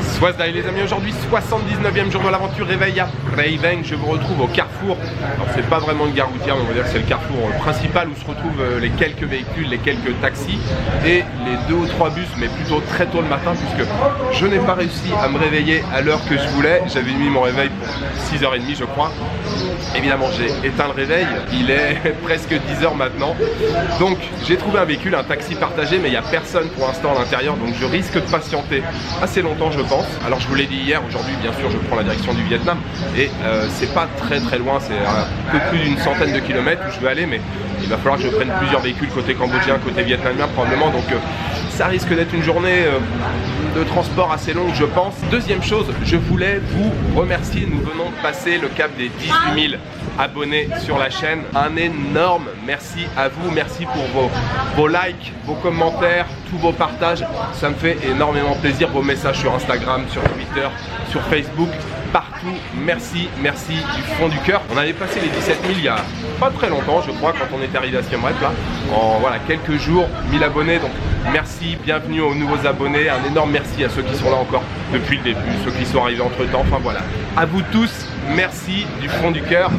Swazdaï les amis, aujourd'hui 79e jour de l'aventure, réveil à Raveng. Je vous retrouve au carrefour. Alors c'est pas vraiment une gare routière, mais on va dire que c'est le carrefour principal où se retrouvent les quelques véhicules, les quelques taxis et les 2 ou 3 bus, mais plutôt très tôt le matin puisque je n'ai pas réussi à me réveiller à l'heure que je voulais. J'avais mis mon réveil pour 6h30 je crois. Évidemment j'ai éteint le réveil, il est presque 10h maintenant. Donc j'ai trouvé un véhicule, un taxi partagé, mais il n'y a personne pour l'instant à l'intérieur, donc je risque de patienter assez longtemps je pense. Alors je vous l'ai dit hier, aujourd'hui bien sûr je prends la direction du Vietnam et c'est pas très loin, c'est un peu plus d'une centaine de kilomètres où je veux aller, mais il va falloir que je prenne plusieurs véhicules côté cambodgien, côté vietnamien probablement, donc ça risque d'être une journée de transport assez longue je pense. Deuxième chose, je voulais vous remercier, nous venons de passer le cap des 18 000 abonnés sur la chaîne, un énorme merci à vous, merci pour vos likes, vos commentaires, tous vos partages, ça me fait énormément plaisir, vos messages sur Instagram, sur Twitter, sur Facebook, partout, merci du fond du cœur. On avait passé les 17 000 il y a pas très longtemps je crois, quand on est arrivé à Siem Reap là, en voilà, quelques jours, 1000 abonnés, donc merci, bienvenue aux nouveaux abonnés, un énorme merci à ceux qui sont là encore depuis le début, ceux qui sont arrivés entre temps, enfin voilà, à vous tous, merci du fond du cœur.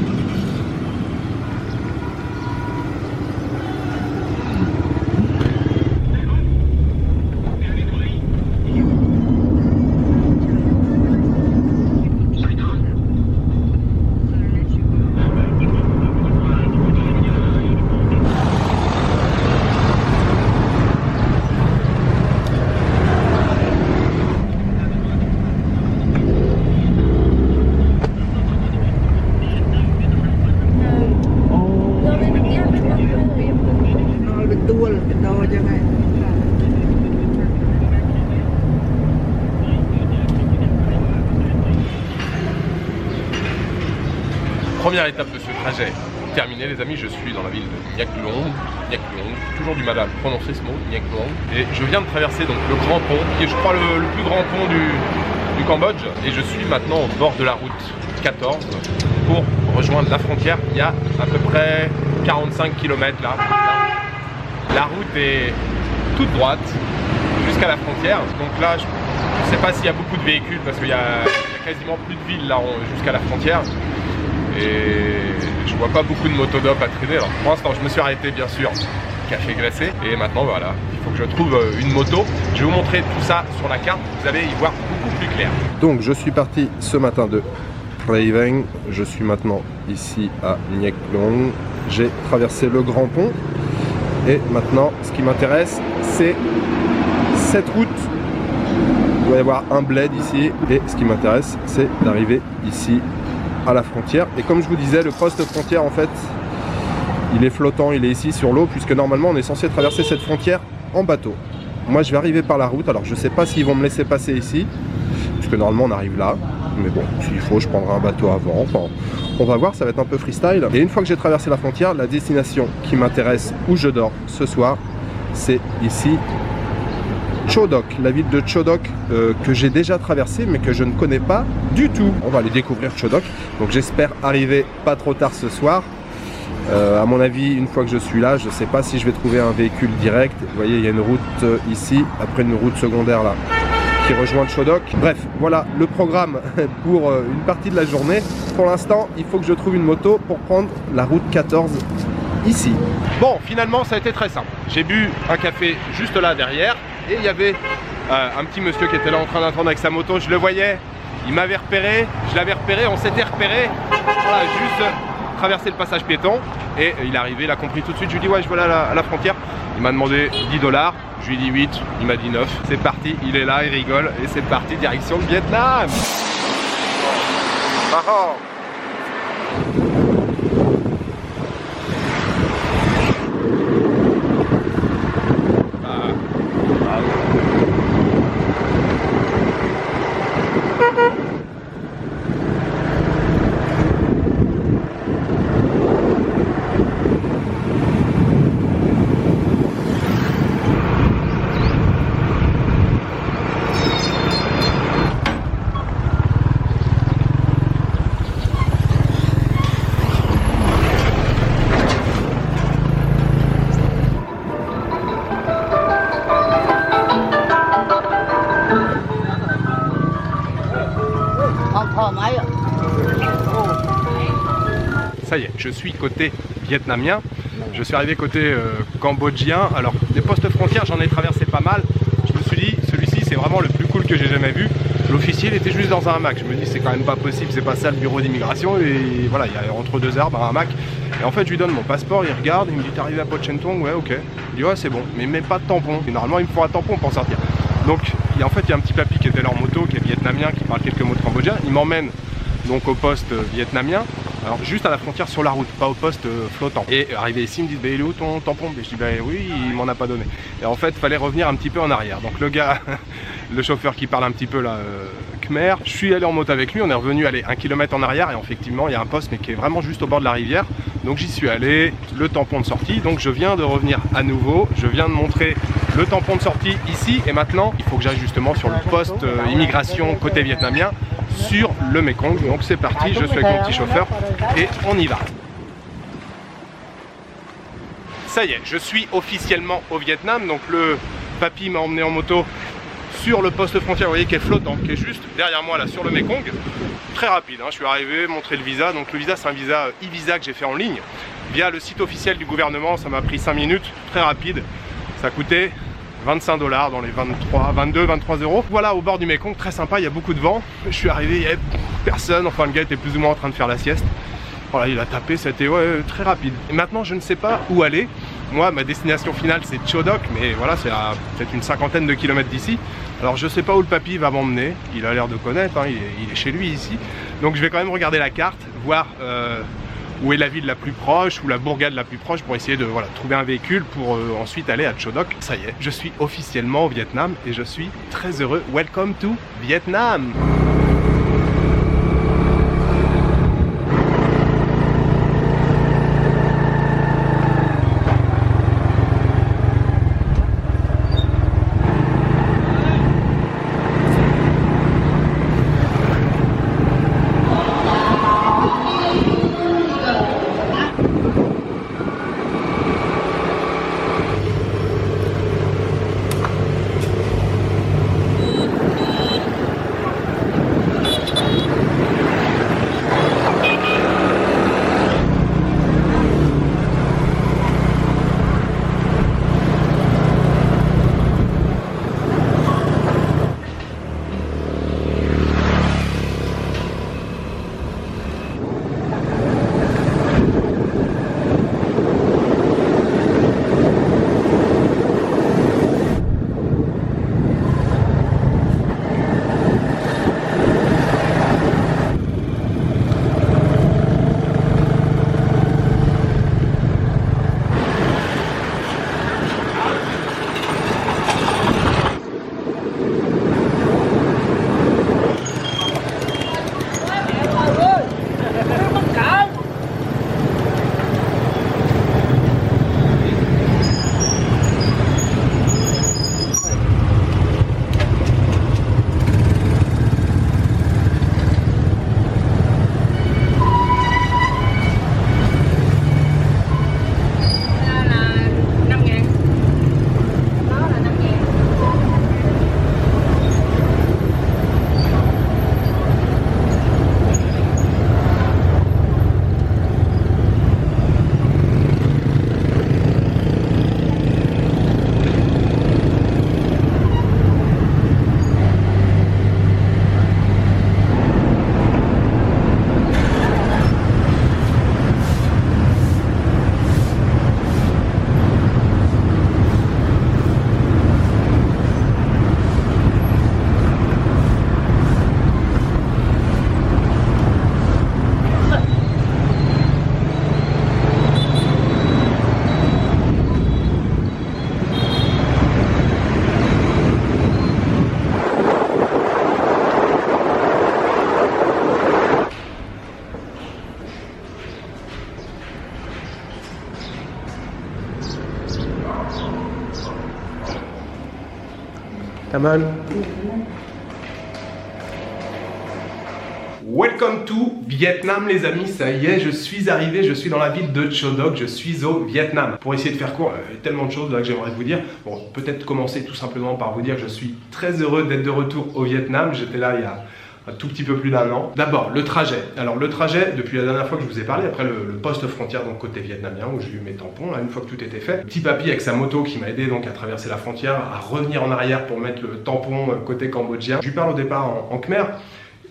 Première étape de ce trajet terminée les amis, je suis dans la ville de Nha Klong, toujours du mal à prononcer ce mot, Nha Klong, et je viens de traverser donc le grand pont, qui est je crois le plus grand pont du Cambodge, et je suis maintenant au bord de la route 14 pour rejoindre la frontière. Il y a à peu près 45 km là. La route est toute droite jusqu'à la frontière, donc là je ne sais pas s'il y a beaucoup de véhicules parce qu'il y a quasiment plus de villes là jusqu'à la frontière. Et je vois pas beaucoup de motodop à traîner. Alors pour l'instant je me suis arrêté bien sûr, café glacé, et maintenant voilà, il faut que je trouve une moto. Je vais vous montrer tout ça sur la carte, vous allez y voir beaucoup plus clair. Donc je suis parti ce matin de Raveng, je suis maintenant ici à Nha Klong, j'ai traversé le grand pont et maintenant ce qui m'intéresse c'est cette route. Il doit y avoir un bled ici et ce qui m'intéresse c'est d'arriver ici à la frontière. Et comme je vous disais, le poste frontière en fait il est flottant, il est ici sur l'eau, puisque normalement on est censé traverser cette frontière en bateau. Moi je vais arriver par la route, alors je sais pas s'ils vont me laisser passer ici puisque normalement on arrive là, mais bon s'il faut je prendrai un bateau avant, enfin on va voir, ça va être un peu freestyle. Et une fois que j'ai traversé la frontière, la destination qui m'intéresse, où je dors ce soir, c'est ici Cho Doc, la ville de Cho Doc que j'ai déjà traversée mais que je ne connais pas du tout. On va aller découvrir Cho Doc, donc j'espère arriver pas trop tard ce soir. À mon avis, une fois que je suis là, je ne sais pas si je vais trouver un véhicule direct. Vous voyez, il y a une route ici, après une route secondaire là qui rejoint Cho Doc. Bref, voilà le programme pour une partie de la journée. Pour l'instant, il faut que je trouve une moto pour prendre la route 14 ici. Bon, finalement, ça a été très simple. J'ai bu un café juste là derrière. Et il y avait un petit monsieur qui était là en train d'attendre avec sa moto, je le voyais, il m'avait repéré, je l'avais repéré, on s'était repéré, voilà, juste traverser le passage piéton, et il est arrivé, il a compris tout de suite, je lui ai dit ouais je veux aller à la frontière, il m'a demandé 10 $, je lui ai dit 8, il m'a dit 9, c'est parti, il est là, il rigole, et c'est parti, direction le Vietnam. Oh. ça y est, je suis côté vietnamien. Je suis arrivé côté cambodgien. Alors, les postes frontières, j'en ai traversé pas mal. Je me suis dit, celui-ci, c'est vraiment le plus cool que j'ai jamais vu. L'officier, il était juste dans un hamac. Je me dis, c'est quand même pas possible, c'est pas ça le bureau d'immigration. Et voilà, il y a entre deux arbres un hamac. Et en fait, je lui donne mon passeport, il regarde, il me dit, t'es arrivé à Pot Chen Tong? Ouais, ok. Il dit, ouais, c'est bon, mais même pas de tampon. Et normalement, il me faut un tampon pour sortir. Donc, en fait, il y a un petit papy qui était là en moto, qui est vietnamien, qui parle quelques mots de cambodgien. Il m'emmène donc au poste vietnamien. Alors juste à la frontière sur la route, pas au poste flottant. Et arrivé ici, il me dit, bah, il est où ton tampon? Et je dis, bah oui, il m'en a pas donné. Et en fait, il fallait revenir un petit peu en arrière. Donc le gars, le chauffeur qui parle un petit peu là, khmer, je suis allé en moto avec lui, on est revenu aller 1 km en arrière et effectivement, il y a un poste mais qui est vraiment juste au bord de la rivière. Donc j'y suis allé, le tampon de sortie. Donc je viens de revenir à nouveau, je viens de montrer le tampon de sortie ici et maintenant, il faut que j'aille justement sur le poste immigration côté vietnamien sur le Mekong. Donc c'est parti, je suis avec mon petit chauffeur et on y va. Ça y est, je suis officiellement au Vietnam. Donc le papy m'a emmené en moto sur le poste frontière, vous voyez, qui est flottant, qui est juste derrière moi là sur le Mekong. Très rapide, hein. Je suis arrivé, montré le visa. Donc le visa, c'est un visa e-visa que j'ai fait en ligne via le site officiel du gouvernement. Ça m'a pris 5 minutes, très rapide. Ça coûtait 25 $ dans les 23 euros. Voilà, au bord du Mekong, très sympa, il y a beaucoup de vent. Je suis arrivé, il n'y avait personne, enfin le gars était plus ou moins en train de faire la sieste. Voilà, il a tapé, c'était très rapide. Et maintenant, je ne sais pas où aller. Moi, ma destination finale, c'est Cho Doc, mais voilà, c'est à peut-être une 50aine de kilomètres d'ici. Alors, je ne sais pas où le papy va m'emmener. Il a l'air de connaître, hein, il est chez lui ici. Donc, je vais quand même regarder la carte, voir où est la ville la plus proche ou la bourgade la plus proche pour essayer de trouver un véhicule pour ensuite aller à Cho Doc. Ça y est, je suis officiellement au Vietnam et je suis très heureux. Welcome to Vietnam! Come on. Welcome to Vietnam les amis, ça y est, je suis arrivé, je suis dans la ville de Cho Doc, je suis au Vietnam. Pour essayer de faire court, il y a tellement de choses là que j'aimerais vous dire. Bon, peut-être commencer tout simplement par vous dire que je suis très heureux d'être de retour au Vietnam. J'étais là il y a un tout petit peu plus d'1 an. D'abord, le trajet. Alors le trajet, depuis la dernière fois que je vous ai parlé, après le poste frontière, donc côté vietnamien, où j'ai eu mes tampons, là, une fois que tout était fait, petit papy avec sa moto qui m'a aidé donc à traverser la frontière, à revenir en arrière pour mettre le tampon côté cambodgien. Je lui parle au départ en khmer.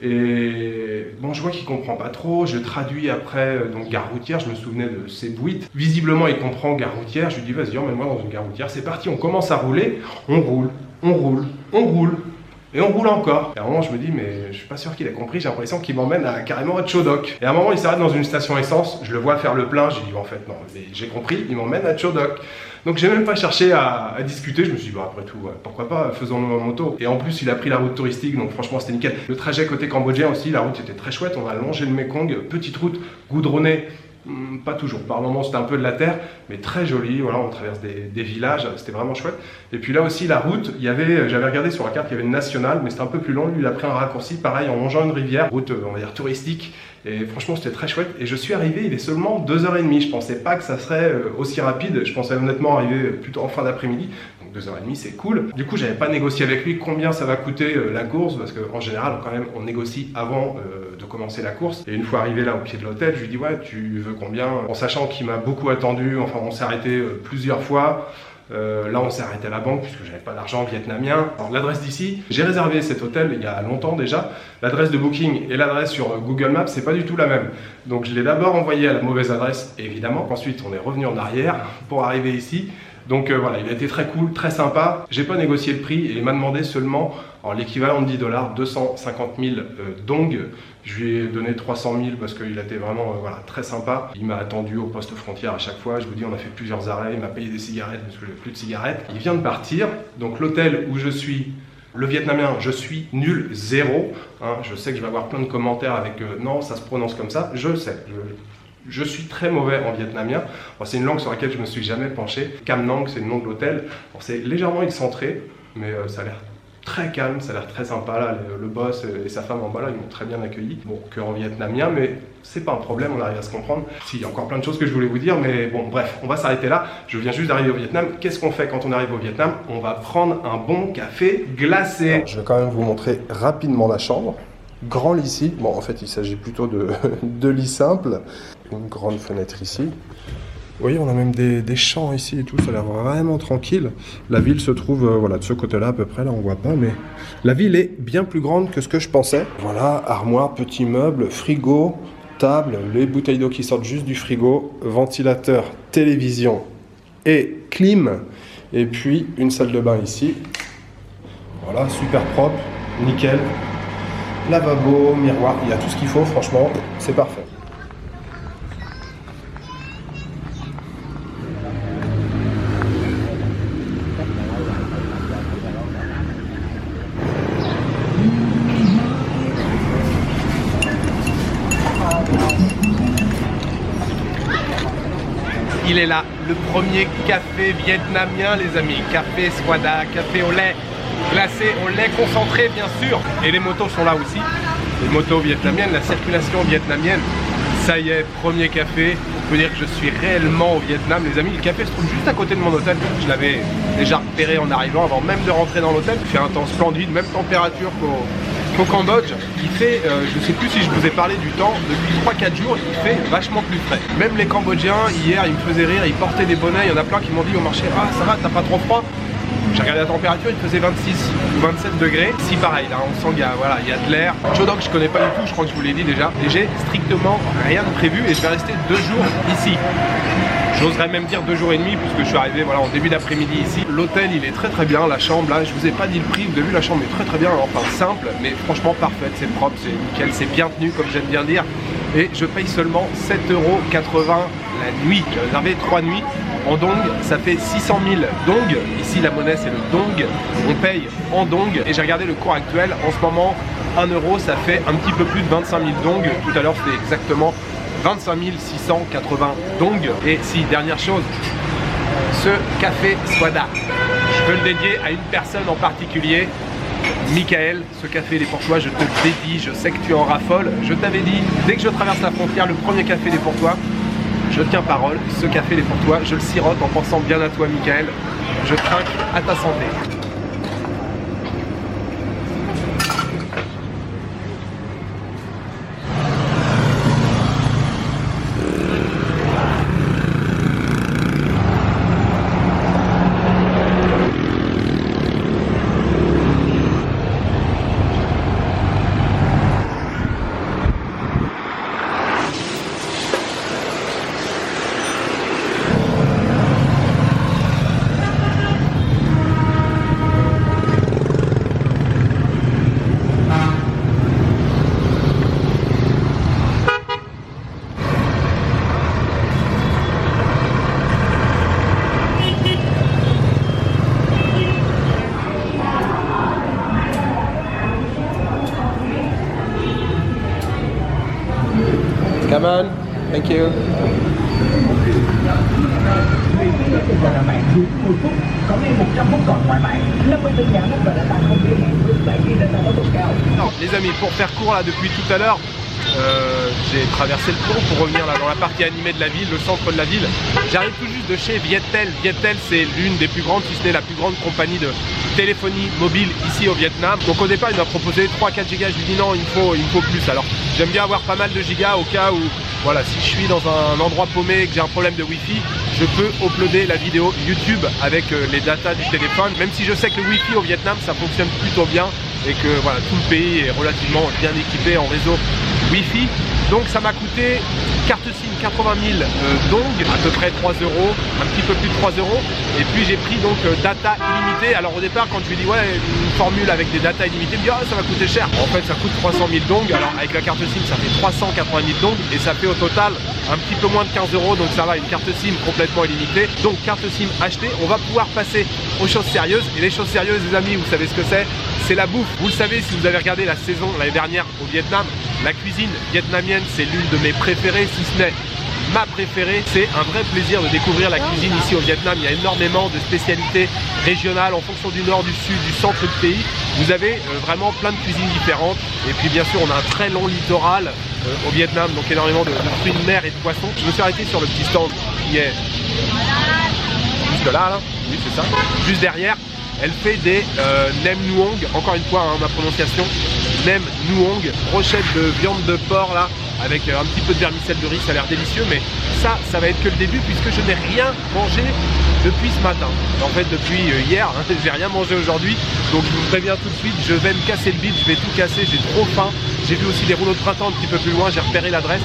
Et bon, je vois qu'il comprend pas trop, je traduis après, donc gare routière, je me souvenais de ces bouits. Visiblement, il comprend gare routière, je lui dis vas-y, emmène-moi dans une gare routière, c'est parti, on commence à rouler, on roule, on roule, on roule, et on roule encore. Et à un moment, je me dis, mais je suis pas sûr qu'il ait compris, j'ai l'impression qu'il m'emmène carrément à Chodok. Et à un moment, il s'arrête dans une station essence, je le vois faire le plein, j'ai dit, en fait, non, mais j'ai compris, il m'emmène à Chodok. Donc j'ai même pas cherché à discuter, je me suis dit, bah, après tout, pourquoi pas, faisons-nous en moto. Et en plus, il a pris la route touristique, donc franchement, c'était nickel. Le trajet côté cambodgien aussi, la route était très chouette, on a longé le Mekong, petite route goudronnée. Pas toujours, par moments c'était un peu de la terre, mais très joli, voilà, on traverse des villages, c'était vraiment chouette. Et puis là aussi la route, j'avais regardé sur la carte, il y avait une nationale, mais c'était un peu plus long, lui il a pris un raccourci, pareil, en longeant une rivière, route on va dire touristique, et franchement c'était très chouette. Et je suis arrivé, il est seulement 2h30, je pensais pas que ça serait aussi rapide, je pensais honnêtement arriver plutôt en fin d'après-midi. 2h30, c'est cool. Du coup, j'avais pas négocié avec lui combien ça va coûter la course, parce qu'en général, quand même, on négocie avant de commencer la course. Et une fois arrivé là au pied de l'hôtel, je lui dis ouais, tu veux combien? En sachant qu'il m'a beaucoup attendu, enfin, on s'est arrêté plusieurs fois. Là, on s'est arrêté à la banque puisque j'avais pas d'argent vietnamien. Alors, l'adresse d'ici, j'ai réservé cet hôtel il y a longtemps déjà. L'adresse de booking et l'adresse sur Google Maps, c'est pas du tout la même. Donc, je l'ai d'abord envoyé à la mauvaise adresse, évidemment. Ensuite, on est revenu en arrière pour arriver ici. Donc voilà, il a été très cool, très sympa. J'ai pas négocié le prix et il m'a demandé seulement l'équivalent de 10 $, 250 000 dong. Je lui ai donné 300 000 parce qu'il était vraiment voilà, très sympa. Il m'a attendu au poste frontière à chaque fois. Je vous dis, on a fait plusieurs arrêts. Il m'a payé des cigarettes parce que j'ai plus de cigarettes. Il vient de partir. Donc l'hôtel où je suis, le vietnamien, je suis nul, 0. Je sais que je vais avoir plein de commentaires avec non, ça se prononce comme ça. Je le sais. Je suis très mauvais en vietnamien. C'est une langue sur laquelle je ne me suis jamais penché. Cam Nang, c'est le nom de l'hôtel. C'est légèrement excentré, mais ça a l'air très calme, ça a l'air très sympa. Là, le boss et sa femme en bas, là, ils m'ont très bien accueilli. Bon, que en vietnamien, mais c'est pas un problème, on arrive à se comprendre. Si, il y a encore plein de choses que je voulais vous dire, mais bon, bref, on va s'arrêter là. Je viens juste d'arriver au Vietnam. Qu'est-ce qu'on fait quand on arrive au Vietnam? On va prendre un bon café glacé. Alors, je vais quand même vous montrer rapidement la chambre. Grand lit ici. Bon, en fait, il s'agit plutôt de lit simple. Une grande fenêtre ici. Vous voyez, on a même des champs ici et tout, ça a l'air vraiment tranquille. La ville se trouve voilà, de ce côté-là à peu près, là on voit pas, mais la ville est bien plus grande que ce que je pensais. Voilà, armoire, petits meubles, frigo, table, les bouteilles d'eau qui sortent juste du frigo, ventilateur, télévision et clim. Et puis une salle de bain ici. Voilà, super propre, nickel. Lavabo, miroir, il y a tout ce qu'il faut, franchement, c'est parfait. Il est là, le premier café vietnamien, les amis. Café Swada, café au lait glacé, au lait concentré, bien sûr. Et les motos sont là aussi. Les motos vietnamiennes, la circulation vietnamienne. Ça y est, premier café. On peut dire que je suis réellement au Vietnam, les amis. Le café se trouve juste à côté de mon hôtel. Je l'avais déjà repéré en arrivant, avant même de rentrer dans l'hôtel. Il fait un temps splendide, même température qu'au Cambodge. Il fait, je ne sais plus si je vous ai parlé du temps, depuis 3-4 jours, il fait vachement plus frais. Même les Cambodgiens, hier, ils me faisaient rire, ils portaient des bonnets. Il y en a plein qui m'ont dit au marché, ah ça va, t'as pas trop froid? J'ai regardé la température, il faisait 26 ou 27 degrés. Si pareil, là on sent qu'il y a, voilà, il y a de l'air. Chodok, je connais pas du tout, je crois que je vous l'ai dit déjà. Et j'ai strictement rien de prévu et je vais rester 2 jours ici. J'oserais même dire 2 jours et demi puisque je suis arrivé voilà, en début d'après-midi ici. L'hôtel il est très très bien, la chambre là, je vous ai pas dit le prix, vous avez vu la chambre est très très bien, enfin simple mais franchement parfaite, c'est propre, c'est nickel, c'est bien tenu comme j'aime bien dire. Et je paye seulement 7,80 € la nuit. J'ai réservé 3 nuits. En dong, ça fait 600 000 dong. Ici, la monnaie, c'est le dong. On paye en dong. Et j'ai regardé le cours actuel. En ce moment, 1 €, ça fait un petit peu plus de 25 000 dong. Tout à l'heure, c'était exactement 25 680 dong. Et si, dernière chose, ce café Swada, je veux le dédier à une personne en particulier. Michael, ce café des Portois, je te dédie, je sais que tu en raffoles. Je t'avais dit, dès que je traverse la frontière, le premier café des Portois, je tiens parole, ce café des Portois, je le sirote en pensant bien à toi Michael. Je trinque à ta santé. Come on. Thank you. Alors, les amis, pour faire court là depuis tout à l'heure, j'ai traversé le pont pour revenir là dans la partie animée de la ville, le centre de la ville. J'arrive tout juste de chez Viettel. Viettel, c'est l'une des plus grandes, si ce n'est la plus grande compagnie de téléphonie mobile ici au Vietnam. Donc au départ, il m'a proposé 3-4 gigas. Je lui dis non, il me faut plus. Alors j'aime bien avoir pas mal de gigas au cas où, voilà, si je suis dans un endroit paumé et que j'ai un problème de Wi-Fi, je peux uploader la vidéo YouTube avec les datas du téléphone. Même si je sais que le Wi-Fi au Vietnam, ça fonctionne plutôt bien et que voilà, tout le pays est relativement bien équipé en réseau Wi-Fi. Donc ça m'a coûté carte SIM 80 000 dong, à peu près 3 €, un petit peu plus de 3 €. Et puis j'ai pris donc data illimitée. Alors au départ, quand je lui ai dit ouais, une formule avec des data illimitées, il me dit ah, ça va coûter cher. En fait ça coûte 300 000 dong. Alors avec la carte SIM ça fait 380 000 dong et ça fait au total un petit peu moins de 15 €. Donc ça va, une carte SIM complètement illimitée. Donc carte SIM achetée, on va pouvoir passer aux choses sérieuses. Et les choses sérieuses les amis, vous savez ce que c'est la bouffe. Vous le savez si vous avez regardé la saison l'année dernière au Vietnam. La cuisine vietnamienne, c'est l'une de mes préférées, si ce n'est ma préférée. C'est un vrai plaisir de découvrir la cuisine ici au Vietnam. Il y a énormément de spécialités régionales en fonction du nord, du sud, du centre du pays. Vous avez vraiment plein de cuisines différentes. Et puis bien sûr, on a un très long littoral au Vietnam, donc énormément de fruits de mer et de poissons. Je me suis arrêté sur le petit stand qui est juste là, oui c'est ça, juste derrière. Elle fait des nem nuong, encore une fois hein, ma prononciation, nem nuong, brochette de viande de porc là, avec un petit peu de vermicelle de riz, ça a l'air délicieux, mais ça va être que le début puisque je n'ai rien mangé depuis ce matin. En fait depuis hier, hein, j'ai rien mangé aujourd'hui, donc je vous préviens tout de suite, je vais me casser le bide, je vais tout casser, j'ai trop faim. J'ai vu aussi des rouleaux de printemps un petit peu plus loin, j'ai repéré l'adresse.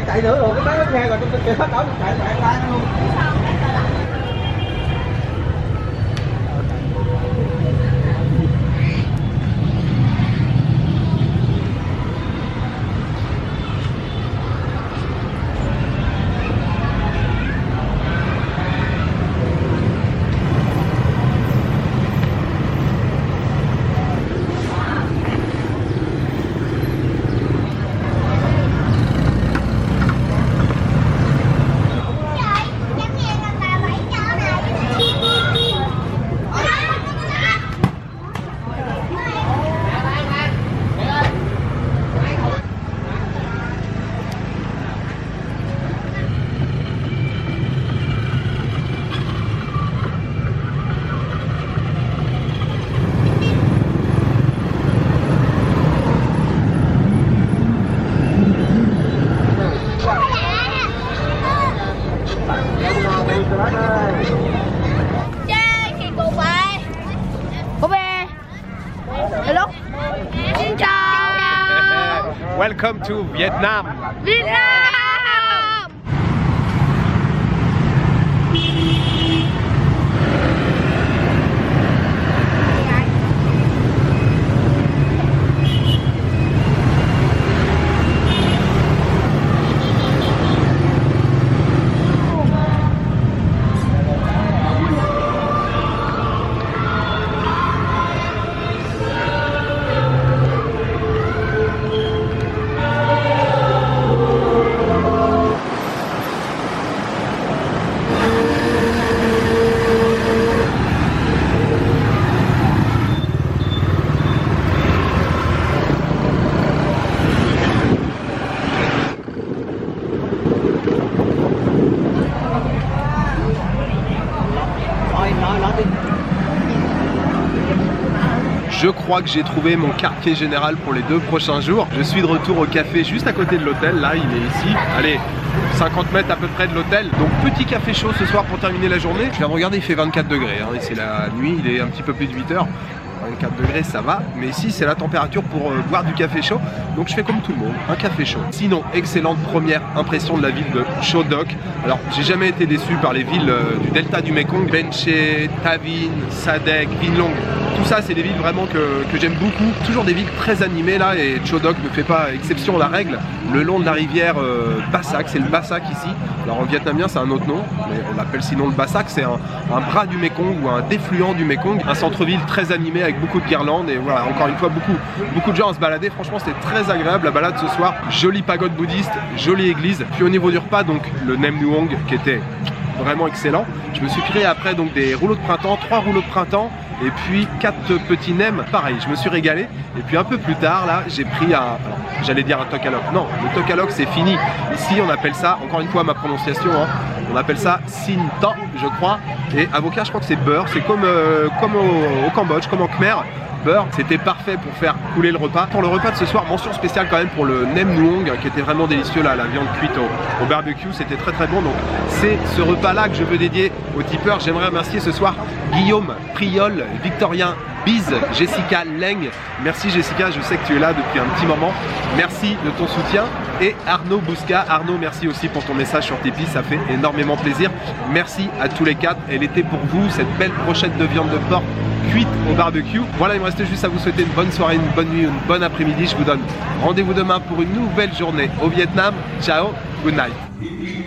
chạy nữa rồi cái máy nó nghe rồi tôi kêu hết đổ chạy lại luôn. Welcome to Vietnam. Vietnam! Je crois que j'ai trouvé mon quartier général pour les 2 prochains jours. Je suis de retour au café juste à côté de l'hôtel. Là, il est ici. Allez, 50 mètres à peu près de l'hôtel. Donc petit café chaud ce soir pour terminer la journée. Je viens de regarder, il fait 24 degrés. Hein, et c'est la nuit, il est un petit peu plus de 8 heures. 24 degrés ça va, mais ici c'est la température pour boire du café chaud, donc je fais comme tout le monde, un café chaud. Sinon, excellente première impression de la ville de Chodok. Alors j'ai jamais été déçu par les villes du delta du Mekong, Benché, Tavin, Sadek, Vinlong, tout ça c'est des villes vraiment que j'aime beaucoup, toujours des villes très animées là, et Chodok ne fait pas exception à la règle, le long de la rivière Bassac, c'est le Bassac ici. Alors en vietnamien c'est un autre nom, mais on l'appelle sinon le Bassac, c'est un bras du Mekong ou un défluent du Mekong, un centre-ville très animé avec beaucoup de guirlandes, et voilà, encore une fois beaucoup de gens à se balader. Franchement c'était très agréable la balade ce soir, jolie pagode bouddhiste, jolie église. Puis au niveau du repas, donc le Nem Nuong qui était vraiment excellent. Je me suis créé après donc des rouleaux de printemps, 3 rouleaux de printemps et puis 4 petits nems, pareil, je me suis régalé. Et puis un peu plus tard là, j'ai pris j'allais dire un tokalok, non, le tokalok c'est fini. Ici on appelle ça, encore une fois ma prononciation, hein, on appelle ça Sin Tan, je crois. Et avocat, je crois que c'est beurre, c'est comme au Cambodge, comme en Khmer. Beurre, c'était parfait pour faire couler le repas. Pour le repas de ce soir, mention spéciale quand même pour le Nem Nuong qui était vraiment délicieux là, la viande cuite au barbecue, c'était très très bon. Donc c'est ce repas là que je veux dédier aux tipeurs. J'aimerais remercier ce soir Guillaume, Priol, Victorien, Biz, Jessica Leng. Merci Jessica, je sais que tu es là depuis un petit moment. Merci de ton soutien. Et Arnaud Bousca. Arnaud, merci aussi pour ton message sur Tipeee, ça fait énormément plaisir. Merci à tous les 4. Elle était pour vous, cette belle brochette de viande de porc cuite au barbecue. Voilà, il me restait juste à vous souhaiter une bonne soirée, une bonne nuit, une bonne après-midi. Je vous donne rendez-vous demain pour une nouvelle journée au Vietnam. Ciao, good night.